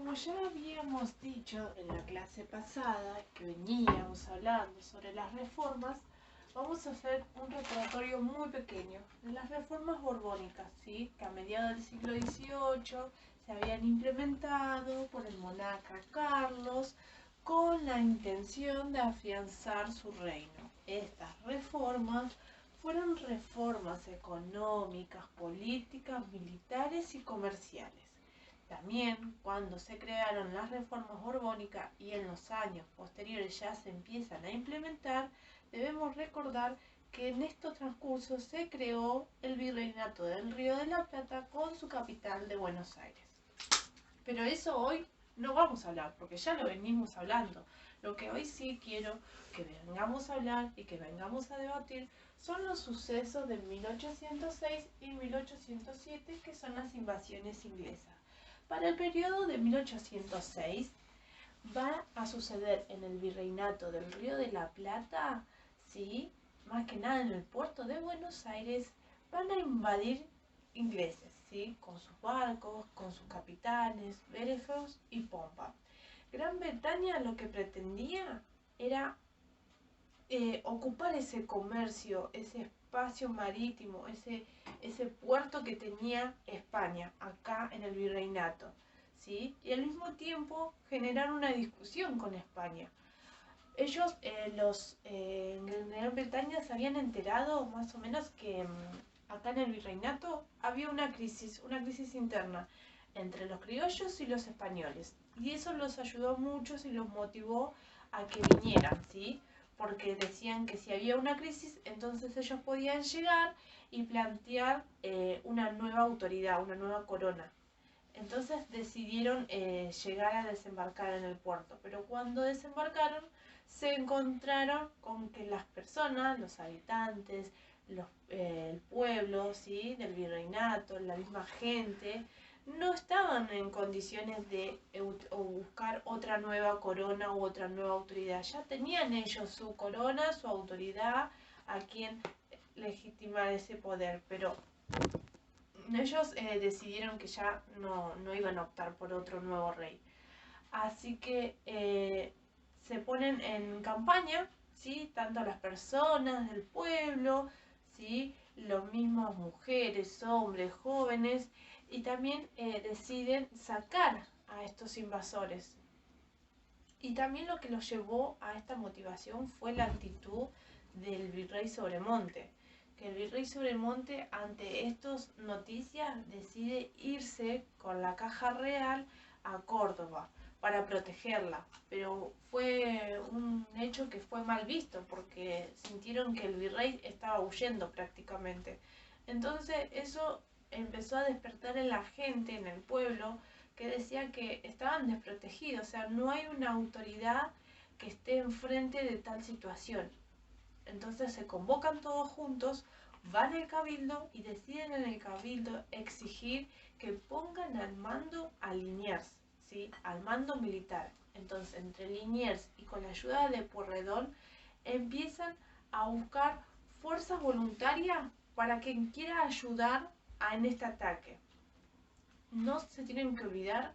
Como ya habíamos dicho en la clase pasada, que veníamos hablando sobre las reformas, vamos a hacer un recordatorio muy pequeño de las reformas borbónicas, ¿sí? Que a mediados del siglo XVIII se habían implementado por el monarca Carlos con la intención de afianzar su reino. Estas reformas fueron reformas económicas, políticas, militares y comerciales. También, cuando se crearon las reformas borbónicas y en los años posteriores ya se empiezan a implementar, debemos recordar que en estos transcursos se creó el Virreinato del Río de la Plata con su capital de Buenos Aires. Pero eso hoy no vamos a hablar, porque ya lo venimos hablando. Lo que hoy sí quiero que vengamos a hablar y que vengamos a debatir son los sucesos de 1806 y 1807, que son las invasiones inglesas. Para el periodo de 1806 va a suceder en el Virreinato del Río de la Plata, ¿sí? Más que nada en el puerto de Buenos Aires, van a invadir ingleses, ¿sí? Con sus barcos, con sus capitanes, Beresford y Pompa. Gran Bretaña lo que pretendía era ocupar ese comercio, ese espacio marítimo, ese puerto que tenía España acá en el Virreinato, ¿sí? Y al mismo tiempo generar una discusión con España. Ellos, en Gran Bretaña, se habían enterado más o menos que acá en el Virreinato había una crisis interna entre los criollos y los españoles. Y eso los ayudó a muchos y los motivó a que vinieran, ¿sí? Porque decían que si había una crisis, entonces ellos podían llegar y plantear una nueva autoridad, una nueva corona. Entonces decidieron llegar a desembarcar en el puerto, pero cuando desembarcaron se encontraron con que las personas, los habitantes, el pueblo, ¿sí? Del virreinato, la misma gente, no estaban en condiciones de buscar otra nueva corona u otra nueva autoridad. Ya tenían ellos su corona, su autoridad, a quien legitimar ese poder, pero ellos decidieron que ya no iban a optar por otro nuevo rey. Así que se ponen en campaña, ¿sí? Tanto las personas del pueblo, ¿sí? Los mismos mujeres, hombres, jóvenes, y también deciden sacar a estos invasores. Y también lo que los llevó a esta motivación fue la actitud del virrey Sobremonte, que el virrey Sobremonte, ante estas noticias, decide irse con la caja real a Córdoba para protegerla, pero fue un hecho que fue mal visto porque sintieron que el virrey estaba huyendo prácticamente. Entonces eso empezó a despertar en la gente, en el pueblo, que decía que estaban desprotegidos, o sea, no hay una autoridad que esté enfrente de tal situación. Entonces se convocan todos juntos, van al cabildo y deciden en el cabildo exigir que pongan al mando a Liniers, ¿sí? Al mando militar. Entonces entre Liniers y con la ayuda de Pueyrredón empiezan a buscar fuerzas voluntarias para quien quiera ayudar en este ataque. No se tienen que olvidar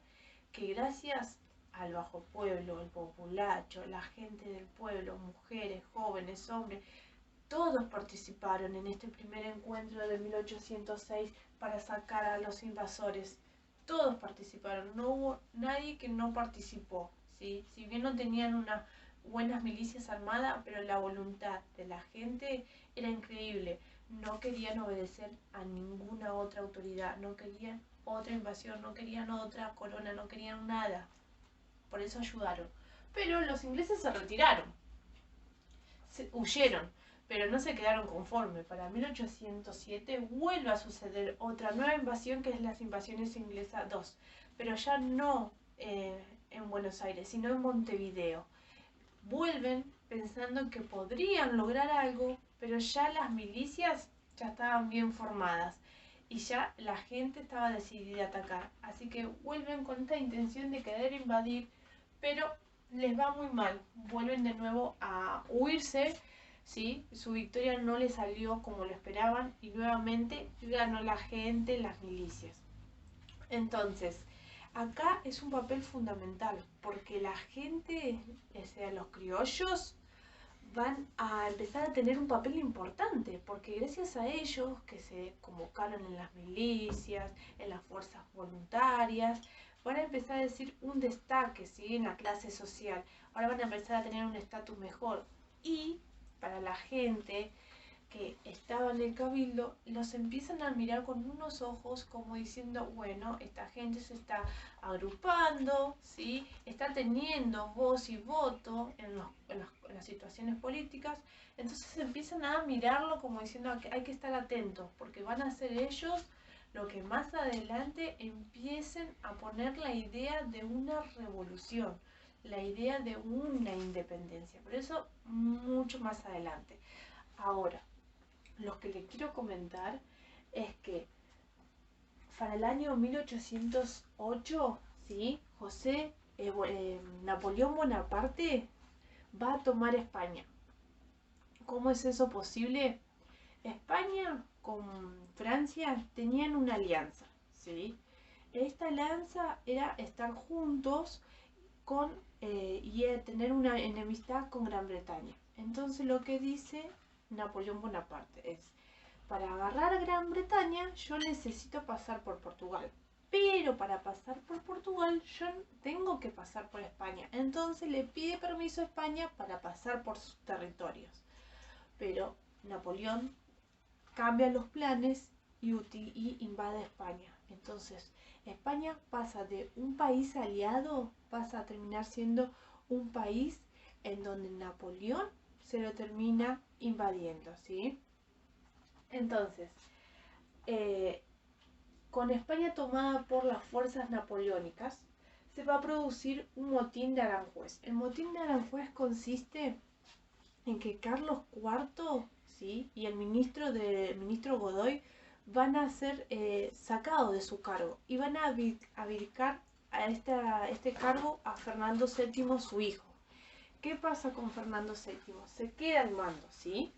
que gracias al bajo pueblo, el populacho, la gente del pueblo, mujeres, jóvenes, hombres, todos participaron en este primer encuentro de 1806 para sacar a los invasores. Todos participaron, no hubo nadie que no participó, ¿sí? Si bien no tenían unas buenas milicias armadas, pero la voluntad de la gente era increíble. No querían obedecer a ninguna otra autoridad, no querían otra invasión, no querían otra corona, no querían nada. Por eso ayudaron. Pero los ingleses se retiraron, huyeron, pero no se quedaron conformes. Para 1807 vuelve a suceder otra nueva invasión, que es las invasiones inglesas 2, pero ya no en Buenos Aires, sino en Montevideo. Vuelven pensando que podrían lograr algo, pero ya las milicias ya estaban bien formadas y ya la gente estaba decidida a atacar. Así que vuelven con esta intención de querer invadir, pero les va muy mal. Vuelven de nuevo a huirse, ¿sí? Su victoria no les salió como lo esperaban y nuevamente ganó la gente, las milicias. Entonces, acá es un papel fundamental, porque la gente, o sea, los criollos, van a empezar a tener un papel importante, porque gracias a ellos que se convocaron en las milicias, en las fuerzas voluntarias, van a empezar a decir un destaque, ¿sí? En la clase social. Ahora van a empezar a tener un estatus mejor. Y para la gente que estaba en el cabildo, los empiezan a mirar con unos ojos como diciendo, bueno, esta gente se está agrupando, ¿sí? Está teniendo voz y voto en las situaciones políticas, entonces empiezan a mirarlo como diciendo que hay que estar atentos, porque van a ser ellos lo que más adelante empiecen a poner la idea de una revolución, la idea de una independencia, por eso mucho más adelante. Ahora, lo que les quiero comentar es que para el año 1808, ¿sí? Napoleón Bonaparte va a tomar España. ¿Cómo es eso posible? España con Francia tenían una alianza, ¿sí? Esta alianza era estar juntos y tener una enemistad con Gran Bretaña. Entonces lo que dice Napoleón Bonaparte es, para agarrar a Gran Bretaña yo necesito pasar por Portugal, pero para pasar por Portugal yo tengo que pasar por España. Entonces le pide permiso a España para pasar por sus territorios. Pero Napoleón cambia los planes y invade España. Entonces España pasa de un país aliado, pasa a terminar siendo un país en donde Napoleón se lo termina invadiendo, ¿sí? Entonces, con España tomada por las fuerzas napoleónicas, se va a producir un motín de Aranjuez. El motín de Aranjuez consiste en que Carlos IV, ¿sí? Y el ministro Godoy van a ser sacados de su cargo y van a abdicar a este cargo a Fernando VII, su hijo. ¿Qué pasa con Fernando VII? Se queda al mando, ¿sí?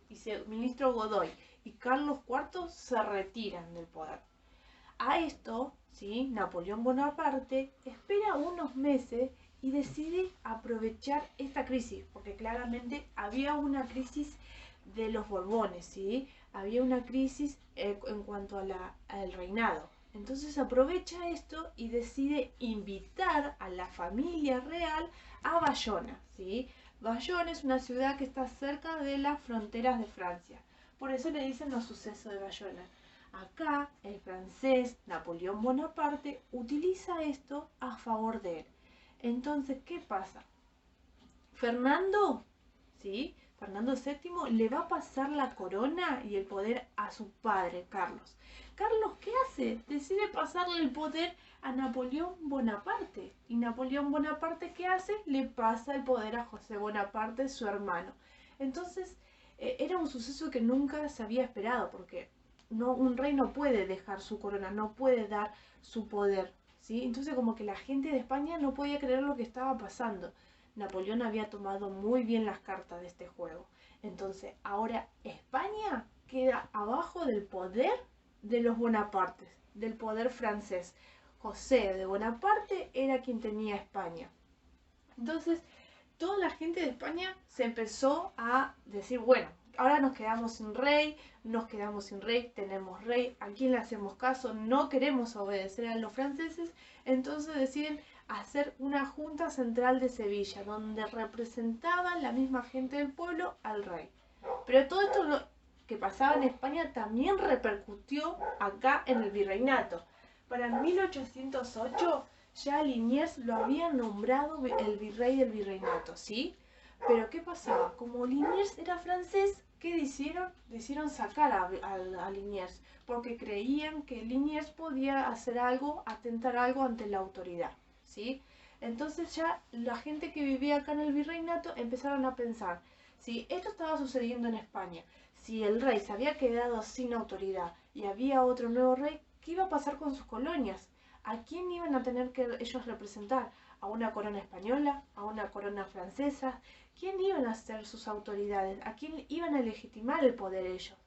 Y el ministro Godoy y Carlos IV se retiran del poder. A esto, ¿sí? Napoleón Bonaparte espera unos meses y decide aprovechar esta crisis, porque claramente había una crisis de los Borbones, ¿sí? Había una crisis en cuanto al reinado. Entonces aprovecha esto y decide invitar a la familia real a Bayona, ¿sí? Bayona es una ciudad que está cerca de las fronteras de Francia. Por eso le dicen los sucesos de Bayona. Acá el francés Napoleón Bonaparte utiliza esto a favor de él. Entonces, ¿qué pasa? Fernando, ¿sí? Fernando VII le va a pasar la corona y el poder a su padre, Carlos. Carlos, ¿qué hace? Decide pasarle el poder a Napoleón Bonaparte. ¿Y Napoleón Bonaparte qué hace? Le pasa el poder a José Bonaparte, su hermano. Entonces, era un suceso que nunca se había esperado, porque un rey no puede dejar su corona, no puede dar su poder, ¿sí? Entonces como que la gente de España no podía creer lo que estaba pasando. Napoleón había tomado muy bien las cartas de este juego. Entonces ahora España queda abajo del poder de los Bonapartes, del poder francés. José de Bonaparte era quien tenía España. Entonces toda la gente de España se empezó a decir, bueno, ahora nos quedamos sin rey, tenemos rey, ¿a quién le hacemos caso? No queremos obedecer a los franceses, entonces deciden hacer una junta central de Sevilla, donde representaban la misma gente del pueblo al rey. Pero todo esto que pasaba en España también repercutió acá en el virreinato. Para 1808 ya Liniers lo había nombrado el virrey del virreinato, ¿sí? Pero ¿qué pasaba? Como Liniers era francés, ¿qué hicieron? Decidieron sacar a Liniers, porque creían que Liniers podía hacer algo, atentar algo ante la autoridad, ¿sí? Entonces ya la gente que vivía acá en el virreinato empezaron a pensar, si esto estaba sucediendo en España, si el rey se había quedado sin autoridad y había otro nuevo rey, ¿qué iba a pasar con sus colonias? ¿A quién iban a tener que ellos representar? ¿A una corona española? ¿A una corona francesa? ¿Quién iban a ser sus autoridades? ¿A quién iban a legitimar el poder ellos?